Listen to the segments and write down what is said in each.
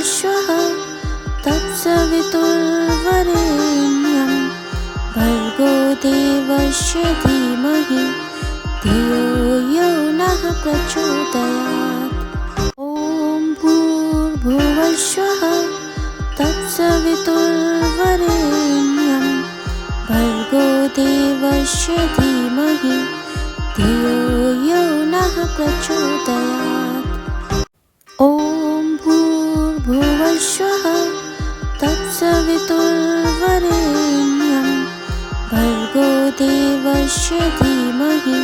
भूर्भुवस्वः तत्सवितुर्वरेण्यं भर्गो देवस्य धीमहि धियो यो नः प्रचोदयात्। ॐ भूर्भुवस्वः तत्सवितुर्वरेण्यं भर्गो देवस्य धीमहि धियो यो नः प्रचोदयात्। ॐ भूर्भुवस्वः तत्सवितुर्वरेण्यं भर्गो देवस्य धीमहि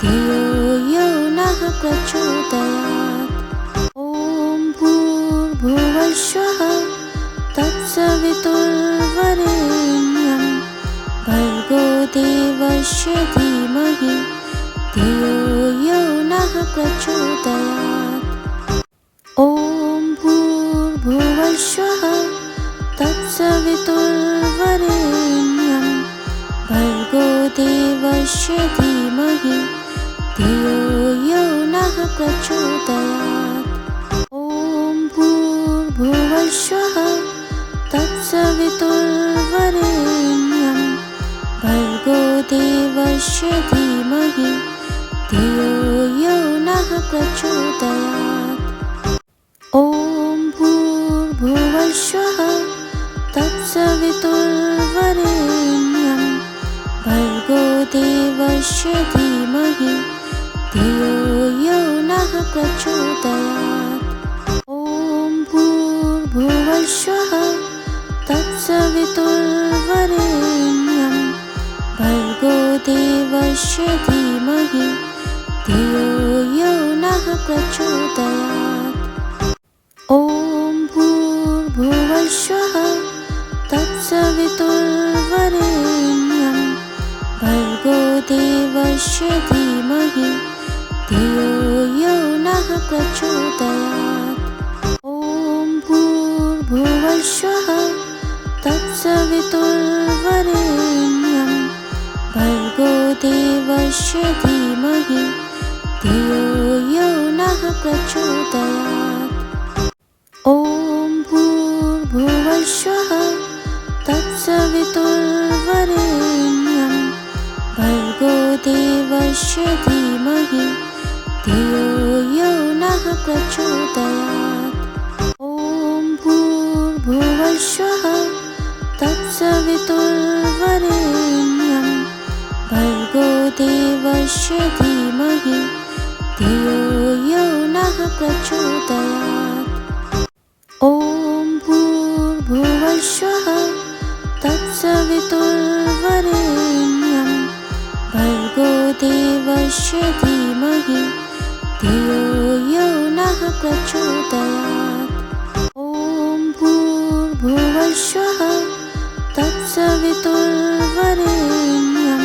धियो यो नः प्रचोदयात्। ॐ भूर्भुवस्वः तत्सवितुर्वरेण्यं भर्गो देवस्य धीमहि धियो यो नः प्रचोदयात्। ॐ भूर्भुवस्वः तत्सवितुर्वरेण्यं भर्गो देवस्य धीमहि धियो यो नः प्रचोदयात्। ॐ भूर्भुवस्वः तत्सवितुर्वरेण्यं भर्गो देवस्य धीमहि धियो यो नः प्रचोदयात्। ॐ भूर्भुवस्वः तत्सवितुर्वरेण्यं भर्गो देवस्य धीमहि धियो यो नः प्रचोदयात्। ॐ भूर्भुवस्वः तत्सवितुर्वरेण्यं भर्गो देवस्य धीमहि धियो यो नः प्रचोदयात्। ॐ भूर्भुवस्वः तत्सवितुर्वरेण्यं भर्गो देवस्य धीमहि धियो यो नः प्रचोदयात्। ॐ भूर्भुवस्वः तत्सवितुर्वरेण्यं भर्गो देवस्य धीमहि धियो यो नः प्रचोदयात्। ॐ भूर्भुवस्वः तत्सवितुर्वरेण्यं भर्गो देवस्य धीमहि धियो यो नः प्रचोदयात्। ॐ भूर्भुवस्वः तत्सवितुर्वरेण्यं भर्गो देवस्य धीमहि धियो यो नः प्रचोदयात्। ॐ भूर्भुवस्वः तत्सवितुर्वरेण्यं भर्गो देवस्य धीमहि धियो यो नः प्रचोदयात्। ॐ भूर्भुवस्वः तत्सवितुर्वरेण्यं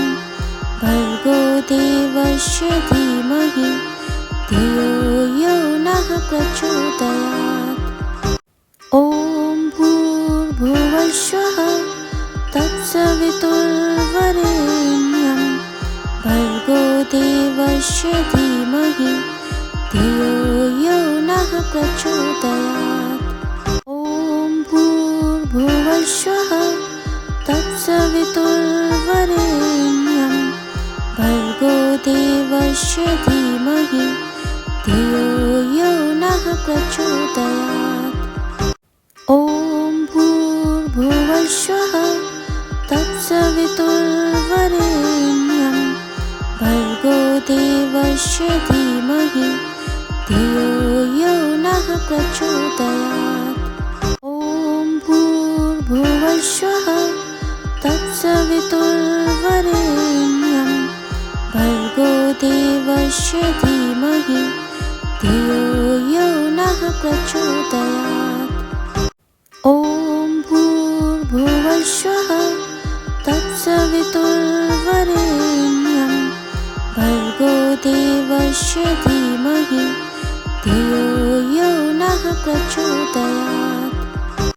भर्गो देवस्य धीमहि धियो यो नः प्रचोदयात्। ॐ भूर्भुवस्वः तत्सवितुर्वरेण्यं भर्गो देवस्य धीमहि धियो यो नः प्रचोदयात्। ॐ भूर्भुवस्वः तत्सवितुर्वरेण्यं भर्गो देवस्य धीमहि धियो यो नः प्रचोदयात्। ॐ भूर्भुवस्वः तत्सवितुर्वरेण्यं भर्गो देवस्य धीमहि धियो यो नः प्रचोदयात्। ॐ भूर्भुवस्वः तत्सवितुर्वरेण्यं भर्गो देवस्य धीमहि धियो यो नः प्रचोदयात्। ॐ भूर्भुवस्वः तत्सवितुर्वरेण्यं भर्गो देवस्य धीमहि धियो यो नः प्रचोदयात्।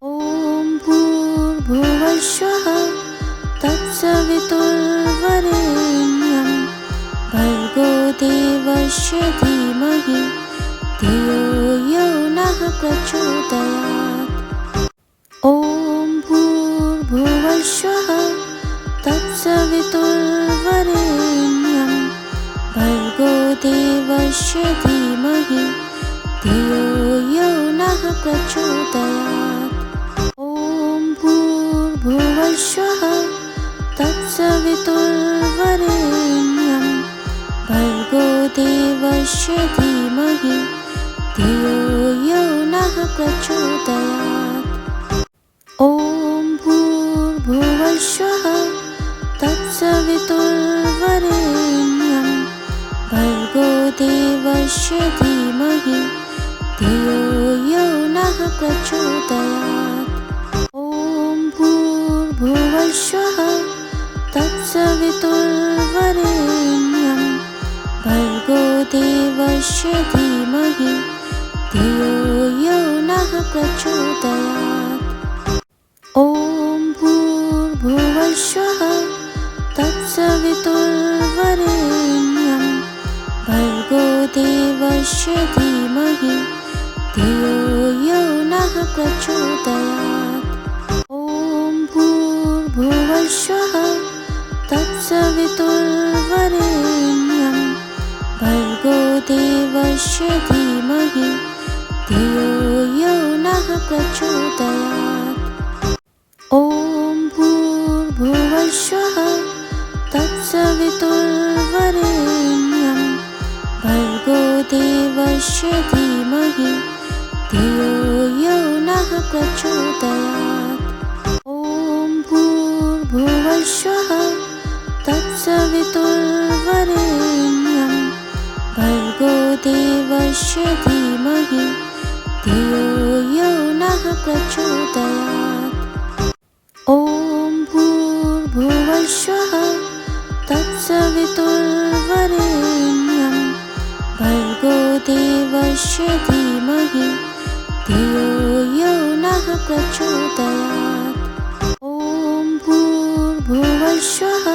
ॐ भूर्भुवस्वः तत्सवितुर्वरेण्यं भर्गो देवस्य धीमहि धियो यो नः प्रचोदयात्। भूर्भुवस्वः तत्सवितुर्वरेण्यं भर्गो देवस्य धीमहि धियो यो नः प्रचोदयात्। ॐ भूर्भुवस्वः तत्सवितुर्वरेण्यं भर्गो देवस्य धीमहि धियो यो नः प्रचोदयात्। ॐ भूर्भुवस्वः तत्सवितुर्वरेण्यं भर्गो देवस्य धीमहि धियो यो नः प्रचोदयात्। ॐ भूर्भुवस्वः तत्सवितुर्वरेण्यं भर्गो देवस्य धीमहि धियो यो नः प्रचोदयात्। ॐ भूर्भुवस्वः तत्सवितुर्वरेण्यं भर्गो देवस्य धीमहि धियो यो नः प्रचोदयात्। ॐ भूर्भुवस्वः तत्सवितुर्वरेण्यं भर्गो देवस्य धीमहि धियो यो नः प्रचोदयात्। ॐ भूर्भुवस्वः तत्सवितुर्वरेण्यं भर्गो देवस्य धीमहि धियो यो नः प्रचोदयात्। ॐ भूर्भुवस्वः तत्सवितुर्वरेण्यं भर्गो देवस्य धीमहि धियो यो नः प्रचोदयात्। ॐ भूर्भुवस्वः तत्सवितुर्वरेण्यं भर्गो देवस्य धीमहि धियो यो नः प्रचोदयात्। ॐ भूर्भुवस्वः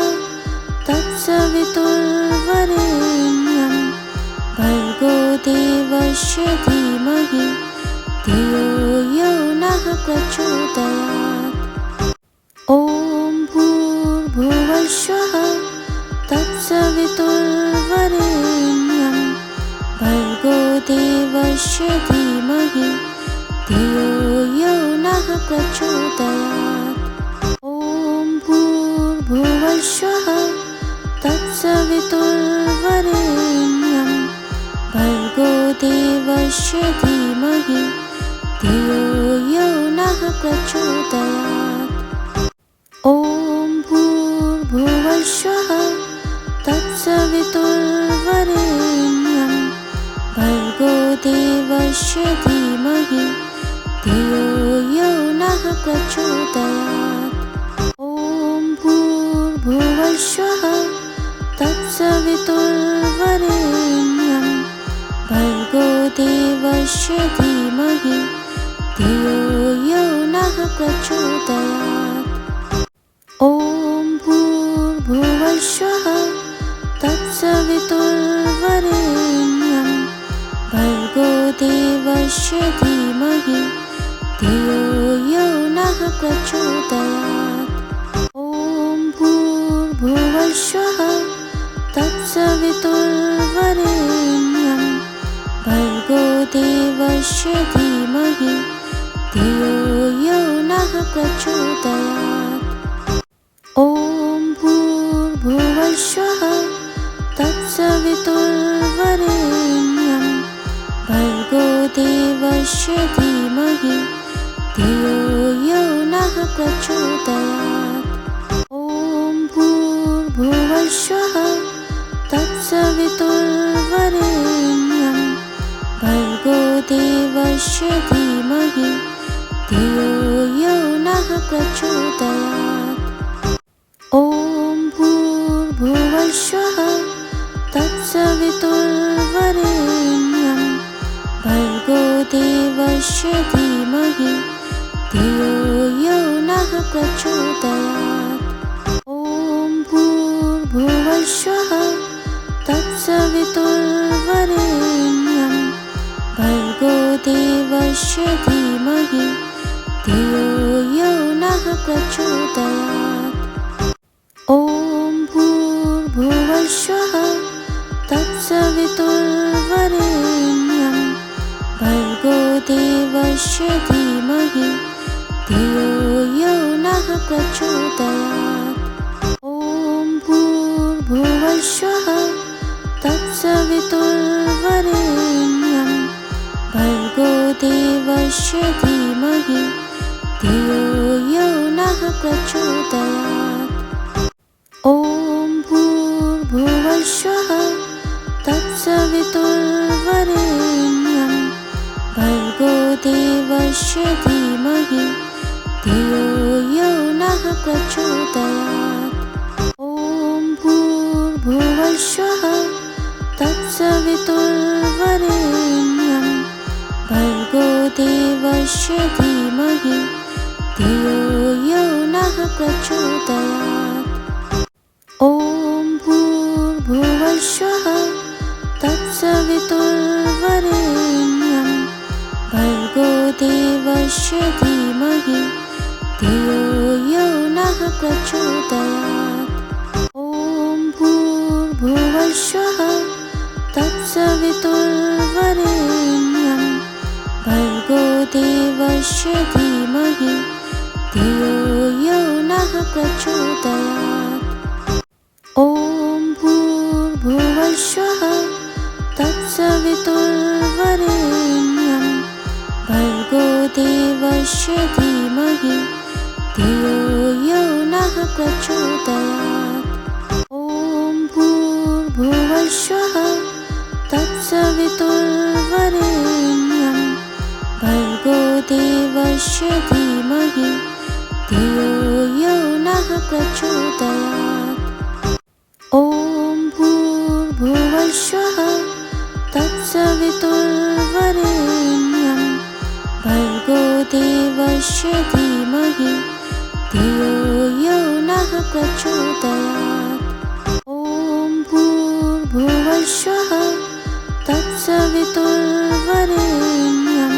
तत्सवितुर्वरेण्यं भर्गो देवस्य धीमहि धियो यो नः प्रचोदयात्। ॐ भूर्भुवस्वः तत्सवितुर्वरेण्यं भर्गो देवस्य धीमहि धियो यो नः प्रचोदयात्। ॐ भूर्भुवस्वः तत्सवितुर्वरेण्यं भर्गो देवस्य धीमहि धियो यो नः प्रचोदयात्। ॐ भूर्भुवस्वः तत्सवितुर्वरेण्यं भर्गो देवस्य धीमहि धियो यो नः प्रचोदयात्। ॐ भूर्भुवस्वः तत्सवितुर्वरेण्यं भर्गो देवस्य धीमहि धियो यो नः प्रचोदयात्। ॐ भूर्भुवस्वः तत्सवितुर्वरेण्यं भर्गो देवस्य धीमहि धियो यो नः प्रचोदयात्। ॐ भूर्भुवस्वः तत्सवितुर्वरेण्यं भर्गो देवस्य धीमहि धियो यो नः प्रचोदयात्। ॐ भूर्भुवस्वः तत्सवितुर्वरेण्यं भर्गो देवस्य धीमहि धियो यो नः प्रचोदयात्। ॐ भूर्भुवस्वः तत्सवितुर्वरेण्यं भर्गो देवस्य धीमहि धियो यो नः प्रचोदयात्। ॐ भूर्भुवस्वः तत्सवितुर्वरेण्यं भर्गो देवस्य धीमहि धियो यो नः प्रचोदयात्। ॐ भूर्भुवस्वः तत्सवितुर्वरेण्यं भर्गो देवस्य धीमहि धियो यो नः नः प्रचोदयात्। ॐ भूर्भुवस्सुवः तत्सवितुर्वरेण्यं भर्गो देवस्य धीमहि धियो यो नः प्रचोदयात्। ॐ भूर्भुवस्सुवः तत्सवितुर्वरेण्यं भर्गो देवस्य धीमहि धियो यो नः प्रचोदयात्। ॐ भूर्भुवस्सुवः तत्सवितुर्वरेण्यं भर्गो देवस्य धीमहि धियो यो नः प्रचोदयात्। ॐ भूर्भुवस्सुवः तत्सवितुर्वरेण्यं भर्गो देवस्य धीमहि धियो यो नः प्रचोदयात्। ॐ भूर्भुवस्सुवः तत्सवितुर्वरेण्यं भर्गो देवस्य धीमहि धियो यो नः प्रचोदयात्। ॐ भूर्भुवस्सुवः तत्सवितुर्वरेण्यं भर्गो देवस्य धीमहि धियो यो नः प्रचोदयात्। ॐ भूर्भुवस्सुवः तत्सवितुर्वरेण्यं भर्गो देवस्य धीमहि धियो यो नः प्रचोदयात्। ॐ भूर्भुवस्सुवः तत्सवितुर्वरेण्यं भर्गो देवस्य धीमहि धियो यो नः प्रचोदयात्। ॐ भूर्भुवस्सुवः तत्सवितुर्वरेण्यं भर्गो देवस्य धीमहि धियो यो नः प्रचोदयात्। ॐ भूर्भुवस्सुवः तत्सवितुर्वरेण्यं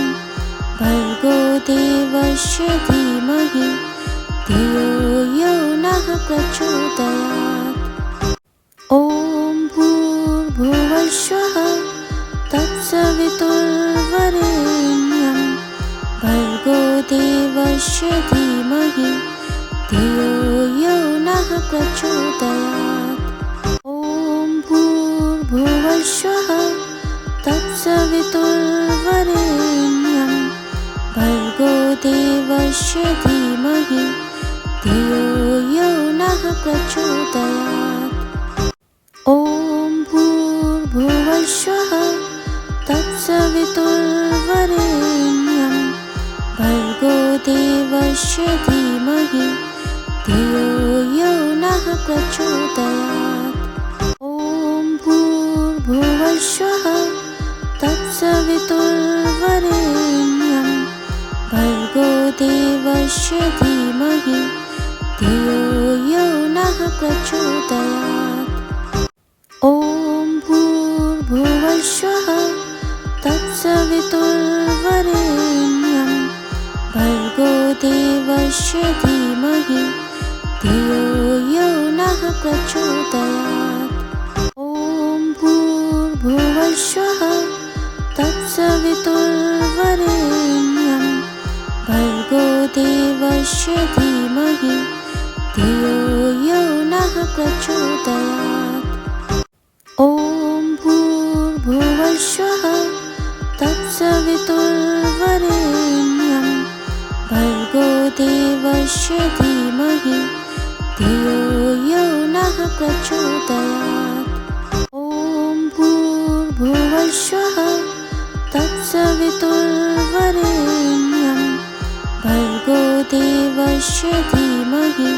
भर्गो देवस्य धीमहि धियो यो नः प्रचोदयात्। ॐ भूर्भुवस्सुवः तत्सवितुर्वरेण्यं भर्गो देवस्य धीमहि धियो यो नः प्रचोदयात्। ॐ भूर्भुवस्सुवः तत्सवितुर्वरेण्यं भर्गो देवस्य धीमहि धियो यो नः प्रचोदयात्। ॐ भूर्भुवस्सुवः तत्सवितुर्वरेण्यं भर्गो देवस्य धीमहि धियो यो नः प्रचोदयात्। ॐ भूर्भुवस्सुवः तत्सवितुर्वरेण्यं भर्गो देवस्य धीमहि धियो यो नः प्रचोदयात्। ॐ भूर्भुवस्सुवः तत्सवितुर्वरेण्यं भर्गो देवस्य धीमहि धियो यो नः प्रचोदयात्। ॐ भूर्भुवस्सुवः तत्सवितुर्वरेण्यं भर्गो देवस्य धीमहि धियो यो नः प्रचोदयात्। ॐ भूर्भुवस्सुवः तत्सवितुर्वरेण्यं भर्गो देवस्य धीमहि धियो यो नः प्रचोदयात्। ॐ भूर्भुवस्सुवः तत्सवितुर्वरेण्यं भर्गो देवस्य धीमहि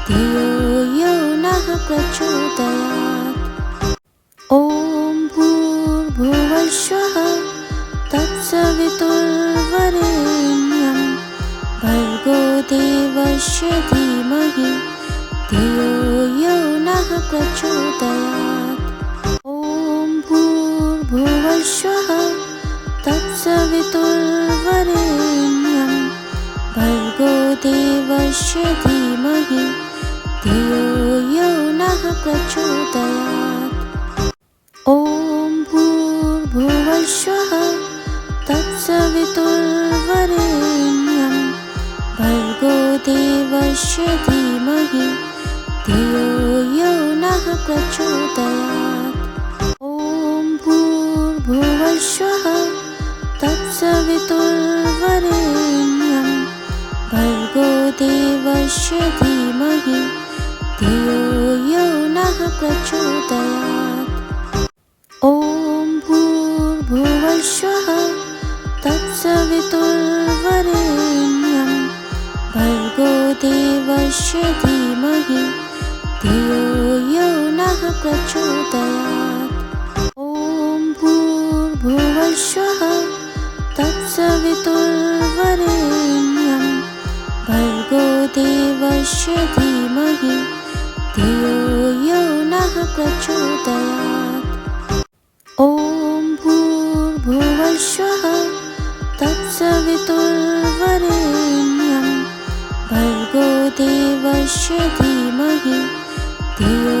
धियो यो नः प्रचोदयात्। ॐ भूर्भुवस्सुवः तत्सवितुर्वरेण्यं भर्गो देवस्य धीमहि धियो यो नः प्रचोदयात्। ॐ भूर्भुवस्सुवः तत्सवितुर्वरेण्यं भर्गो देवस्य धीमहि धियो यो नः प्रचोदयात्। ॐ भूर्भुवस्सुवः तत्सवितुर्वरेण्यं भर्गो देवस्य धीमहि धियो यो नः प्रचोदयात्। ॐ भूर्भुवस्सुवः तत्सवितुर्वरेण्यं भर्गो देवस्य धीमहि धियो यो नः प्रचोदयात्। ॐ भूर्भुवस्सुवः तत्सवितुर्वरेण्यं भर्गो देवस्य धीमहि धियो यो नः प्रचोदयात्। ॐ भूर्भुवस्सुवः तत्सवितुर्वरेण्यं भर्गो देवस्य धीमहि धियो यो नः प्रचोदयात्। ॐ भूर्भुवस्सुवः तत्सवितुर्वरेण्यं भर्गो देवस्य धीमहि धियो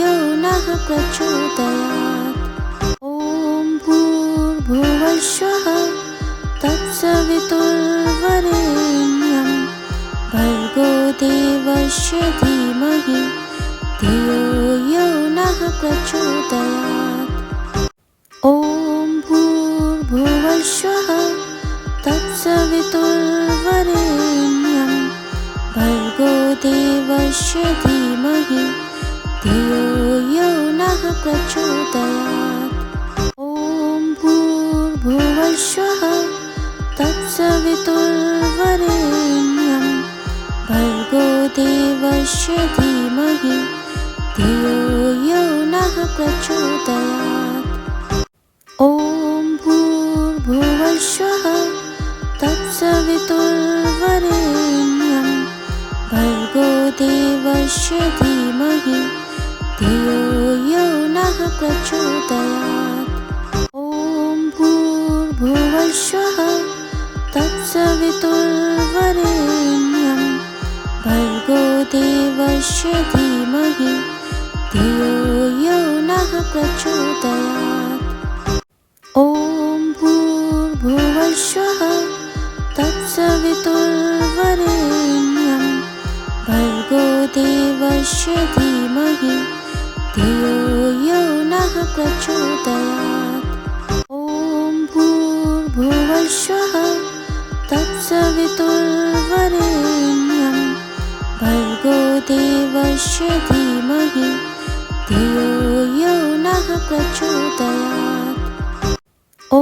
यो नः प्रचोदयात्। ॐ भूर्भुवस्सुवः तत्सवितुर्वरेण्यं भर्गो देवस्य धीमहि धियो यो नः प्रचोदयात्। ॐ भूर्भुवस्सुवः तत्सवितुर्वरेण्यं भर्गो देवस्य धीमहि धियो यो नः प्रचोदयात्। ॐ भूर्भुवस्सुवः तत्सवितुर्वरेण्यं भर्गो देवस्य धीमहि धियो यो नः प्रचोदयात्। ॐ भूर्भुवस्सुवः तत्सवितुर्वरेण्यं भर्गो देवस्य धीमहि धियो यो नः प्रचोदयात्। ॐ भूर्भुवस्सुवः तत्सवितुर्वरेण्यं भर्गो देवस्य धीमहि धियो यो नः प्रचोदयात्। ॐ भूर्भुवस्सुवः तत्सवितुर्वरेण्यं भर्गो देवस्य धीमहि धियो यो नः प्रचोदयात्। ॐ भूर्भुवस्सुवः तत्सवितुर्वरेण्यं भर्गो देवस्य धीमहि धियो यो नः प्रचोदयात्। ॐ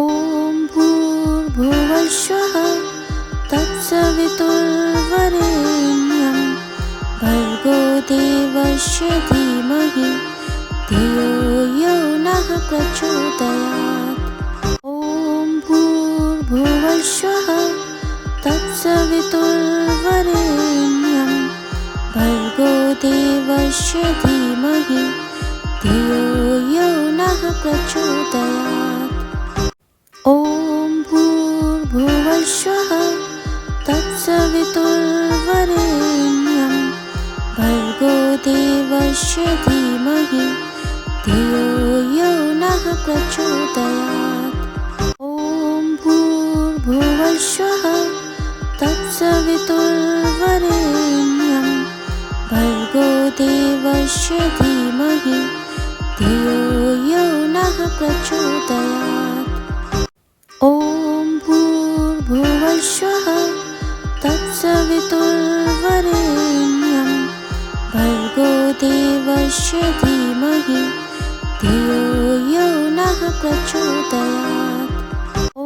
भूर्भुवस्सुवः तत्सवितुर्वरेण्यं भर्गो देवस्य धीमहि धियो यो नः प्रचोदयात्। ॐ भूर्भुवस्सुवः तत्सवितुर्वरेण्यं भर्गो देवस्य धीमहि धियो यो नः प्रचोदयात्। ॐ भूर्भुवस्सुवः तत्सवितुर्वरेण्यं भर्गो देवस्य धीमहि धियो यो नः प्रचोदयात्। ॐ भूर्भुवस्सुवः तत्सवितुर्वरेण्यं भर्गो देवस्य धीमहि धियो यो नः प्रचोदयात्। ॐ भूर्भुवस्सुवः तत्सवितुर्वरेण्यं भर्गो देवस्य धीमहि धियो यो नः प्रचोदयात्। ॐ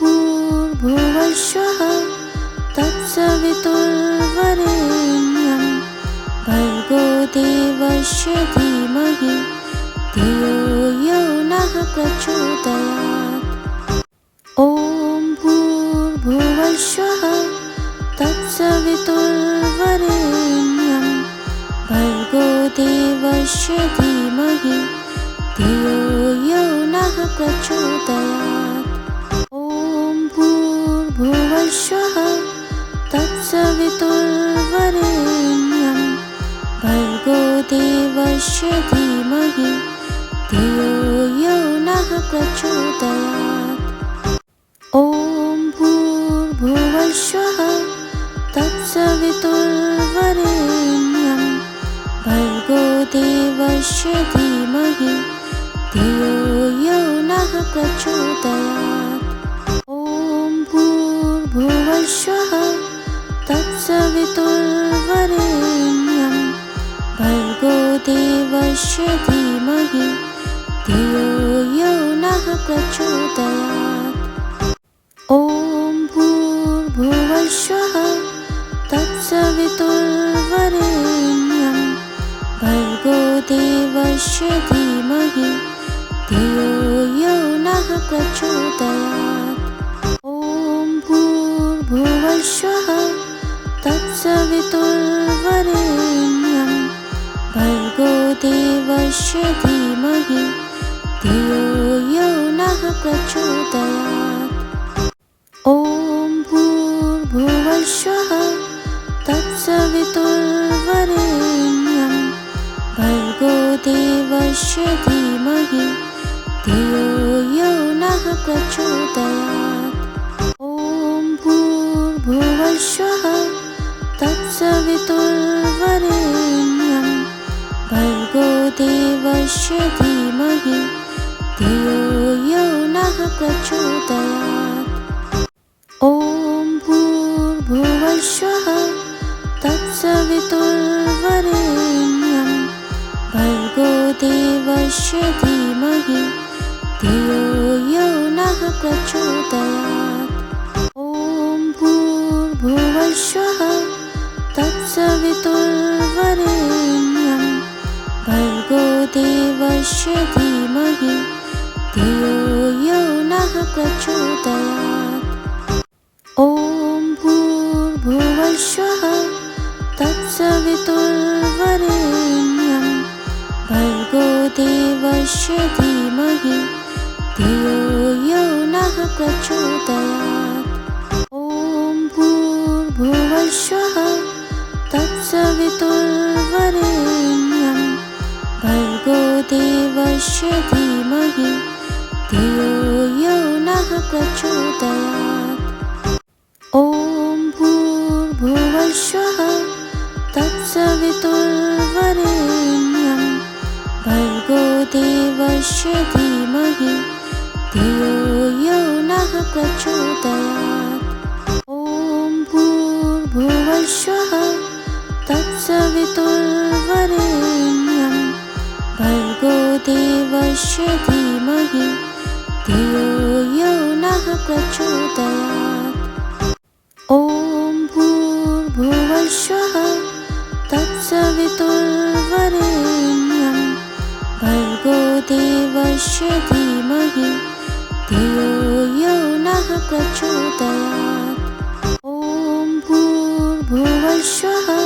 भूर्भुवस्सुवः तत्सवितुर्वरेण्यं भर्गो देवस्य धीमहि धियो यो नः प्रचोदयात्। ॐ भूर्भुवस्सुवः तत्सवितुर्वरेण्यं भर्गो देवस्य धीमहि धियो यो नः प्रचोदयात्। ॐ भूर्भुवस्सुवः तत्सवितुर्वरेण्यं तत्सवितुर्वरेण्यं भर्गो देवस्य धीमहि धियो यो नः प्रचोदयात्। ॐ भूर्भुवस्सुवः तत्सवितुर्वरेण्यं भर्गो देवस्य धीमहि धियो यो नः प्रचोदयात्। ॐ भूर्भुवस्सुवः तत्सवितुर्वरेण्यं भर्गो देवस्य धीमहि धियो यो नः प्रचोदयात्। ॐ भूर्भुवस्सुवः तत्सवितुर्वरेण्यं भर्गो देवस्य धीमहि धियो यो नः प्रचोदयात्। ॐ भूर्भुवस्सुवः तत्सवितुर्वरेण्यं भर्गो देवस्य धीमहि धियो यो नः प्रचोदयात्। ॐ भूर्भुवस्सुवः तत्सवितुर्वरेण्यं भर्गो देवस्य धीमहि धियो यो नः प्रचोदयात्। ॐ भूर्भुवस्सुवः तत्सवितुर्वरेण्यं भर्गो देवस्य धीमहि धियो यो नः प्रचोदयात्। ॐ भूर्भुवस्सुवः तत्सवितुर्वरेण्यं भर्गो देवस्य धीमहि धियो यो नः प्रचोदयात्। ॐ भूर्भुवस्सुवः तत्सवितुर्वरेण्यं भर्गो देवस्य धीमहि धियो यो नः प्रचोदयात्। ॐ भूर्भुवस्सुवः तत्सवितुर्वरेण्यं भर्गो देवस्य धीमहि धियो यो नः प्रचोदयात्। ॐ भूर्भुवस्सुवः तत्सवितुर्वरेण्यं भर्गो देवस्य धीमहि धियो यो नः प्रचोदयात्। ॐ भूर्भुवस्सुवः तत्सवितुर्वरेण्यं भर्गो देवस्य धीमहि धियो यो नः प्रचोदयात्। ॐ भूर्भुवस्सुवः तत्सवितुर्वरेण्यं भर्गो देवस्य धीमहि धियो यो नः प्रचोदयात्। ॐ भूर्भुवस्सुवः तत्सवितुर्वरेण्यं भर्गो देवस्य धीमहि धियो यो नः प्रचोदयात्। ॐ भूर्भुवस्सुवः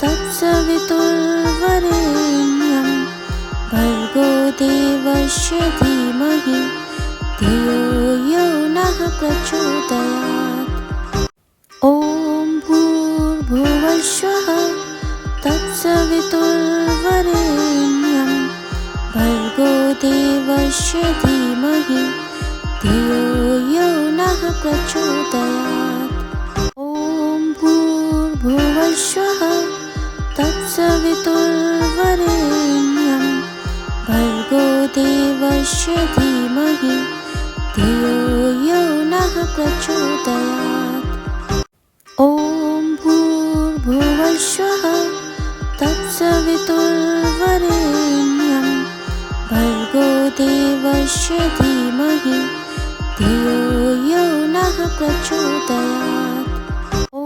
तत्सवितुर्वरेण्यं भर्गो देवस्य धीमहि धियो यो नः प्रचोदयात्। ॐ भूर्भुवस्सुवः तत्सवितुर्वरेण्यं भर्गो देवस्य धीमहि धियो यो नः प्रचोदयात्। ॐ भूर्भुवस्सुवः तत्सवितुर्वरेण्यं भर्गो देवस्य धीमहि धियो यो नः प्रचोदयात्। ॐ भूर्भुवस्सुवः तत्सवितुर्वरेण्यं भर्गो देवस्य धीमहि धियो यो नः प्रचोदयात्। ॐ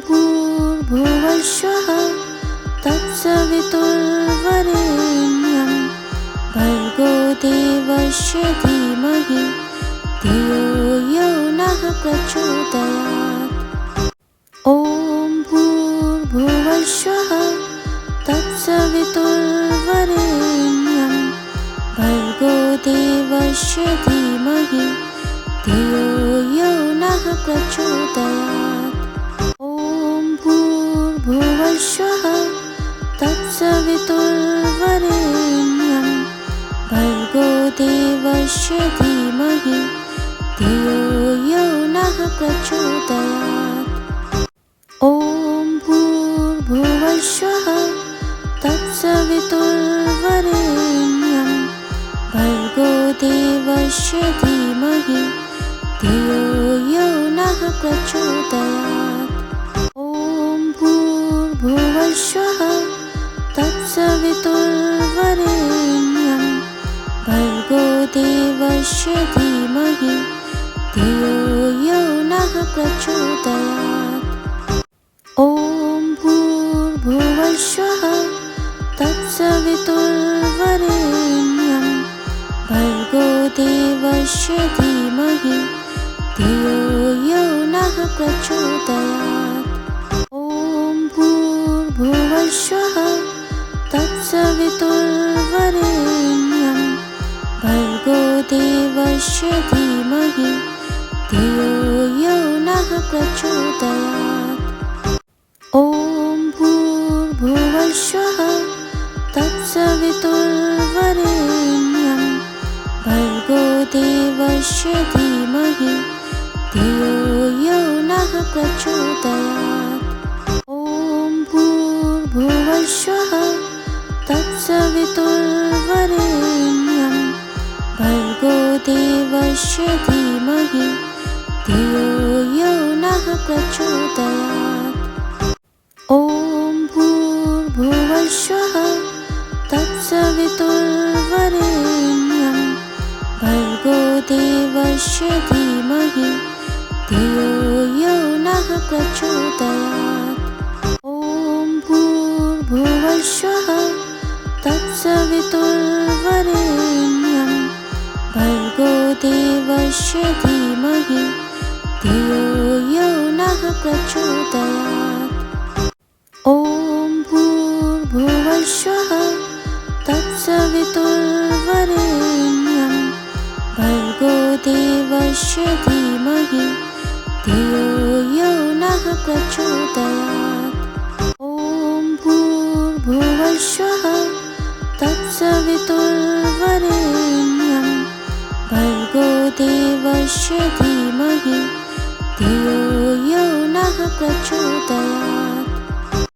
भूर्भुवस्सुवः तत्सवितुर्वरेण्यं भर्गो देवस्य धीमहि धियो यो नः प्रचोदयात्। ॐ भूर्भुवस्सुवः तत्सवितुर्वरेण्यं भर्गो देवस्य धीमहि धियो यो नः प्रचोदयात्। ॐ भूर्भुवस्वः तत्सवितुर्वरेण्यं भर्गो देवस्य धीमहि धियो यो नः प्रचोदयात्। ॐ भूर्भुवस्वः तत्सवितुर्वरेण्यं भर्गो देवस्य धीमहि धियो यो नः प्रचोदयात्। ॐ भूर्भुवस्वः तत्सवितुर्वरेण्यं भर्गो देवस्य धीमहि धियो यो नः प्रचोदयात्। ॐ भूर्भुवस्वः तत्सवितुर्वरेण्यं भर्गो देवस्य धीमहि धियो यो नः प्रचोदयात्। ॐ भूर्भुवस्वः तत्सवितुर्वरेण्यं भर्गो देवस्य धीमहि धियो यो नः प्रचोदयात्। ॐ भूर्भुवस्वः तत्सवितुर्वरेण्यं भर्गो देवस्य धीमहि धियो यो नः प्रचोदयात्। ॐ भूर्भुवस्वः तत्सवितुर्वरेण्यं भर्गो देवस्य धीमहि धियो यो नः प्रचोदयात्। ॐ भूर्भुवस्वः तत्सवितुर्वरेण्यं भर्गो देवस्य धीमहि धियो यो नः प्रचोदयात्। ॐ भूर्भुवस्वः तत्सवितुर्वरेण्यं भर्गो देवस्य धीमहि धियो यो नः प्रचोदयात्। ॐ भूर्भुवस्वः तत्सवितुर्वरेण्यं भर्गो देवस्य धीमहि धियो यो नः प्रचोदयात्। ॐ भूर्भुवस्वः तत्सवितुर्वरेण्यं भर्गो देवस्य धीमहि धियो यो नः प्रचोदयात्।